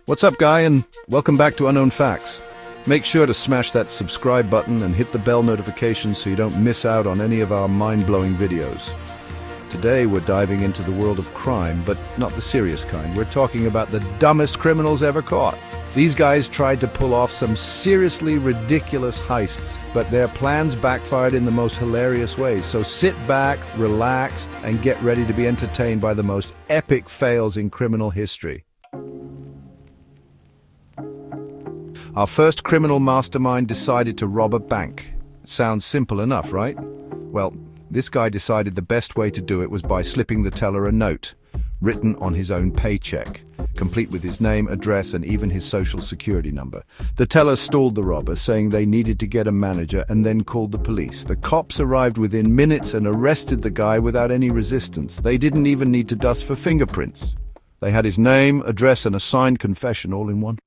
What's up, guy, and welcome back to Unknown Facts. Make sure to smash that subscribe button and hit the bell notification so you don't miss out on any of our mind-blowing videos. Today we're diving into the world of crime, but not the serious kind. We're talking about the dumbest criminals ever caught. These guys tried to pull off some seriously ridiculous heists, but their plans backfired in the most hilarious ways. So sit back, relax, and get ready to be entertained by the most epic fails in criminal history. Our first criminal mastermind decided to rob a bank. Sounds simple enough, right? Well, this guy decided the best way to do it was by slipping the teller a note, written on his own paycheck, complete with his name, address, and even his social security number. The teller stalled the robber, saying they needed to get a manager, and then called the police. The cops arrived within minutes and arrested the guy without any resistance. They didn't even need to dust for fingerprints. They had his name, address, and a signed confession all in one.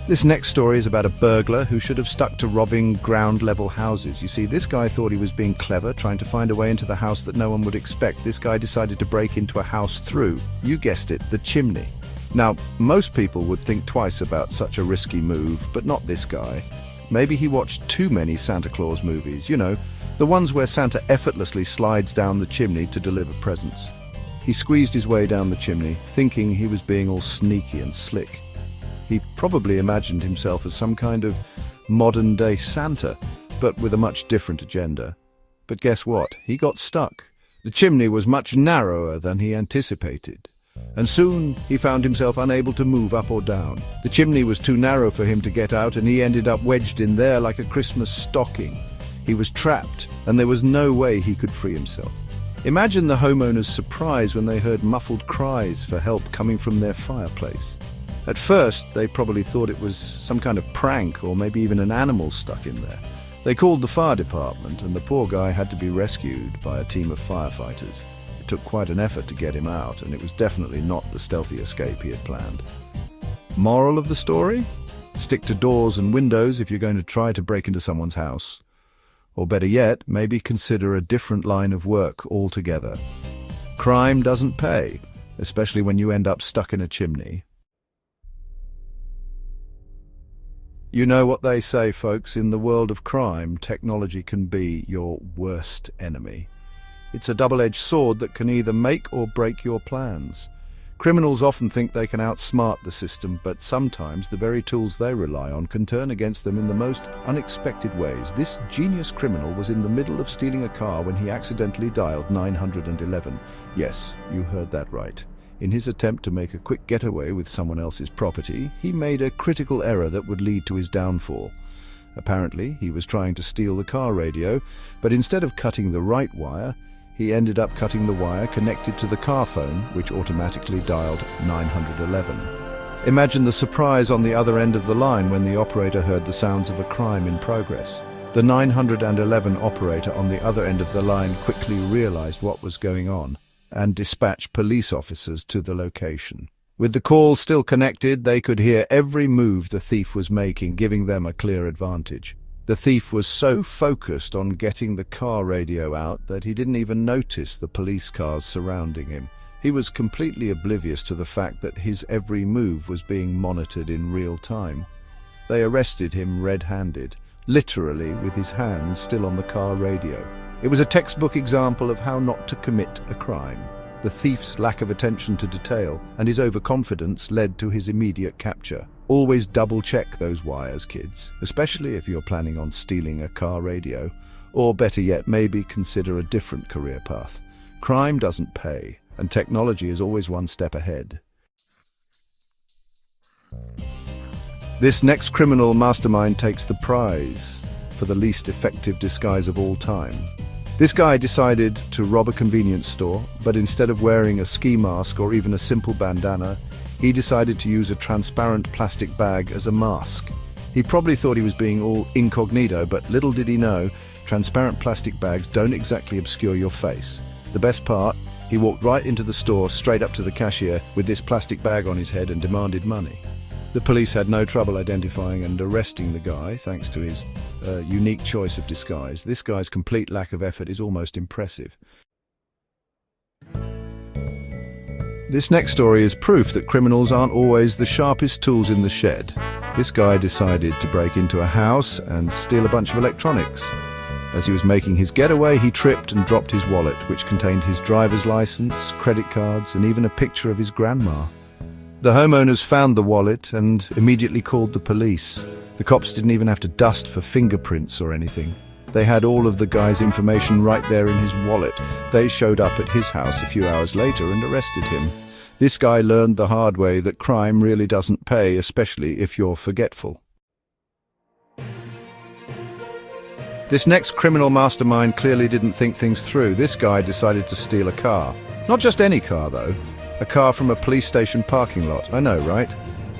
This next story is about a burglar who should have stuck to robbing ground-level houses. You see, this guy thought he was being clever, trying to find a way into the house that no one would expect. This guy decided to break into a house through, you guessed it, the chimney. Now, most people would think twice about such a risky move, but not this guy. Maybe he watched too many Santa Claus movies, you know, the ones where Santa effortlessly slides down the chimney to deliver presents. He squeezed his way down the chimney, thinking he was being all sneaky and slick. He probably imagined himself as some kind of modern-day Santa, but with a much different agenda. But guess what? He got stuck. The chimney was much narrower than he anticipated, and soon he found himself unable to move up or down. The chimney was too narrow for him to get out, and he ended up wedged in there like a Christmas stocking. He was trapped, and there was no way he could free himself. Imagine the homeowners' surprise when they heard muffled cries for help coming from their fireplace. At first, they probably thought it was some kind of prank or maybe even an animal stuck in there. They called the fire department, and the poor guy had to be rescued by a team of firefighters. It took quite an effort to get him out, and it was definitely not the stealthy escape he had planned. Moral of the story? Stick to doors and windows if you're going to try to break into someone's house. Or better yet, maybe consider a different line of work altogether. Crime doesn't pay, especially when you end up stuck in a chimney. You know what they say, folks, in the world of crime, technology can be your worst enemy. It's a double-edged sword that can either make or break your plans. Criminals often think they can outsmart the system, but sometimes the very tools they rely on can turn against them in the most unexpected ways. This genius criminal was in the middle of stealing a car when he accidentally dialed 911. Yes, you heard that right. In his attempt to make a quick getaway with someone else's property, he made a critical error that would lead to his downfall. Apparently, he was trying to steal the car radio, but instead of cutting the right wire, he ended up cutting the wire connected to the car phone, which automatically dialed 911. Imagine the surprise on the other end of the line when the operator heard the sounds of a crime in progress. The 911 operator on the other end of the line quickly realized what was going on and dispatched police officers to the location. With the call still connected, they could hear every move the thief was making, giving them a clear advantage. The thief was so focused on getting the car radio out that he didn't even notice the police cars surrounding him. He was completely oblivious to the fact that his every move was being monitored in real time. They arrested him red-handed, literally with his hands still on the car radio. It was a textbook example of how not to commit a crime. The thief's lack of attention to detail and his overconfidence led to his immediate capture. Always double-check those wires, kids, especially if you're planning on stealing a car radio. Or better yet, maybe consider a different career path. Crime doesn't pay, and technology is always one step ahead. This next criminal mastermind takes the prize for the least effective disguise of all time. This guy decided to rob a convenience store, but instead of wearing a ski mask or even a simple bandana, he decided to use a transparent plastic bag as a mask. He probably thought he was being all incognito, but little did he know, transparent plastic bags don't exactly obscure your face. The best part, he walked right into the store, straight up to the cashier, with this plastic bag on his head and demanded money. The police had no trouble identifying and arresting the guy, thanks to his unique choice of disguise. This guy's complete lack of effort is almost impressive. This next story is proof that criminals aren't always the sharpest tools in the shed. This guy decided to break into a house and steal a bunch of electronics. As he was making his getaway, he tripped and dropped his wallet, which contained his driver's license, credit cards, and even a picture of his grandma. The homeowners found the wallet and immediately called the police. The cops didn't even have to dust for fingerprints or anything. They had all of the guy's information right there in his wallet. They showed up at his house a few hours later and arrested him. This guy learned the hard way that crime really doesn't pay, especially if you're forgetful. This next criminal mastermind clearly didn't think things through. This guy decided to steal a car. Not just any car, though. A car from a police station parking lot. I know, right?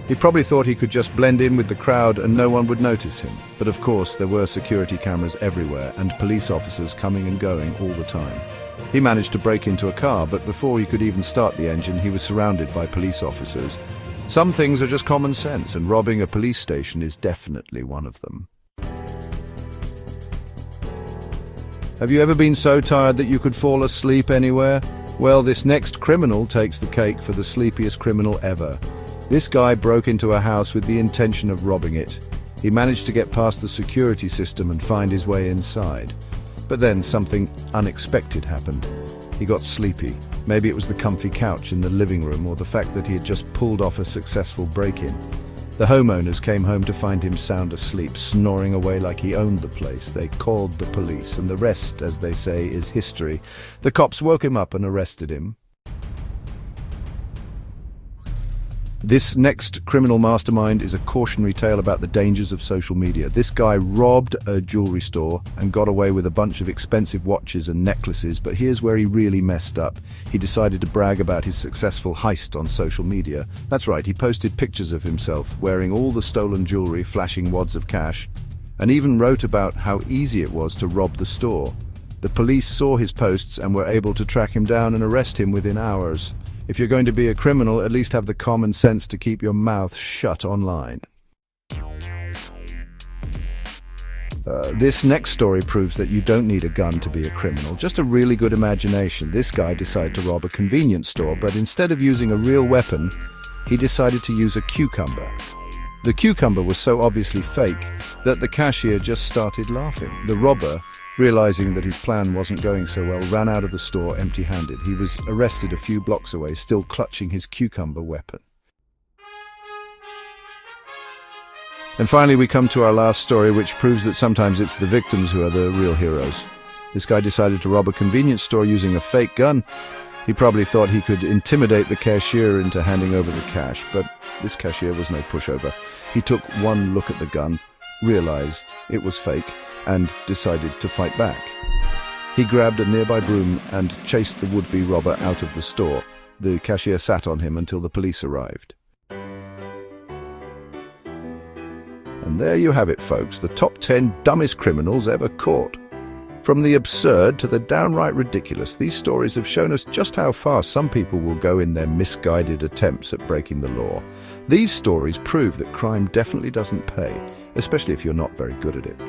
He probably thought he could just blend in with the crowd and no one would notice him. But of course, there were security cameras everywhere and police officers coming and going all the time. He managed to break into a car, but before he could even start the engine, he was surrounded by police officers. Some things are just common sense, and robbing a police station is definitely one of them. Have you ever been so tired that you could fall asleep anywhere? Well, this next criminal takes the cake for the sleepiest criminal ever. This guy broke into a house with the intention of robbing it. He managed to get past the security system and find his way inside. But then something unexpected happened. He got sleepy. Maybe it was the comfy couch in the living room or the fact that he had just pulled off a successful break-in. The homeowners came home to find him sound asleep, snoring away like he owned the place. They called the police, and the rest, as they say, is history. The cops woke him up and arrested him. This next criminal mastermind is a cautionary tale about the dangers of social media. This guy robbed a jewelry store and got away with a bunch of expensive watches and necklaces, but here's where he really messed up. He decided to brag about his successful heist on social media. That's right, he posted pictures of himself wearing all the stolen jewelry, flashing wads of cash, and even wrote about how easy it was to rob the store. The police saw his posts and were able to track him down and arrest him within hours. If you're going to be a criminal, at least have the common sense to keep your mouth shut online. This next story proves that you don't need a gun to be a criminal, just a really good imagination. This guy decided to rob a convenience store, but instead of using a real weapon, he decided to use a cucumber. The cucumber was so obviously fake that the cashier just started laughing. The robber, realizing that his plan wasn't going so well, ran out of the store empty-handed. He was arrested a few blocks away, still clutching his cucumber weapon. And finally, we come to our last story, which proves that sometimes it's the victims who are the real heroes. This guy decided to rob a convenience store using a fake gun. He probably thought he could intimidate the cashier into handing over the cash, but this cashier was no pushover. He took one look at the gun, realized it was fake, and decided to fight back. He grabbed a nearby broom and chased the would-be robber out of the store. The cashier sat on him until the police arrived. And there you have it, folks, the top 10 dumbest criminals ever caught. From the absurd to the downright ridiculous, these stories have shown us just how far some people will go in their misguided attempts at breaking the law. These stories prove that crime definitely doesn't pay, especially if you're not very good at it.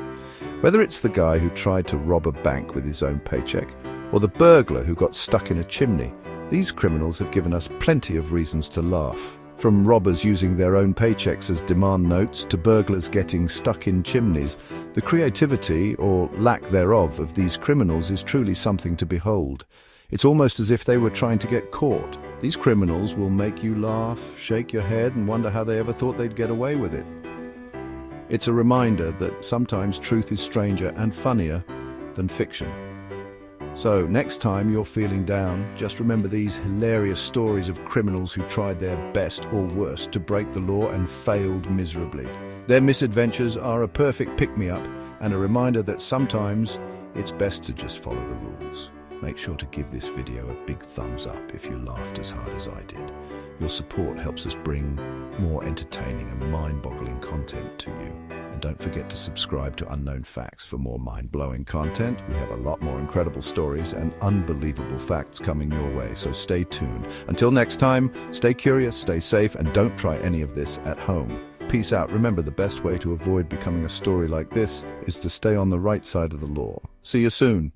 Whether it's the guy who tried to rob a bank with his own paycheck, or the burglar who got stuck in a chimney, these criminals have given us plenty of reasons to laugh. From robbers using their own paychecks as demand notes to burglars getting stuck in chimneys, the creativity, or lack thereof, of these criminals is truly something to behold. It's almost as if they were trying to get caught. These criminals will make you laugh, shake your head, and wonder how they ever thought they'd get away with it. It's a reminder that sometimes truth is stranger and funnier than fiction. So next time you're feeling down, just remember these hilarious stories of criminals who tried their best or worst to break the law and failed miserably. Their misadventures are a perfect pick-me-up and a reminder that sometimes it's best to just follow the rules. Make sure to give this video a big thumbs up if you laughed as hard as I did. Your support helps us bring more entertaining and mind-boggling content to you. And don't forget to subscribe to Unknown Facts for more mind-blowing content. We have a lot more incredible stories and unbelievable facts coming your way, so stay tuned. Until next time, stay curious, stay safe, and don't try any of this at home. Peace out. Remember, the best way to avoid becoming a story like this is to stay on the right side of the law. See you soon.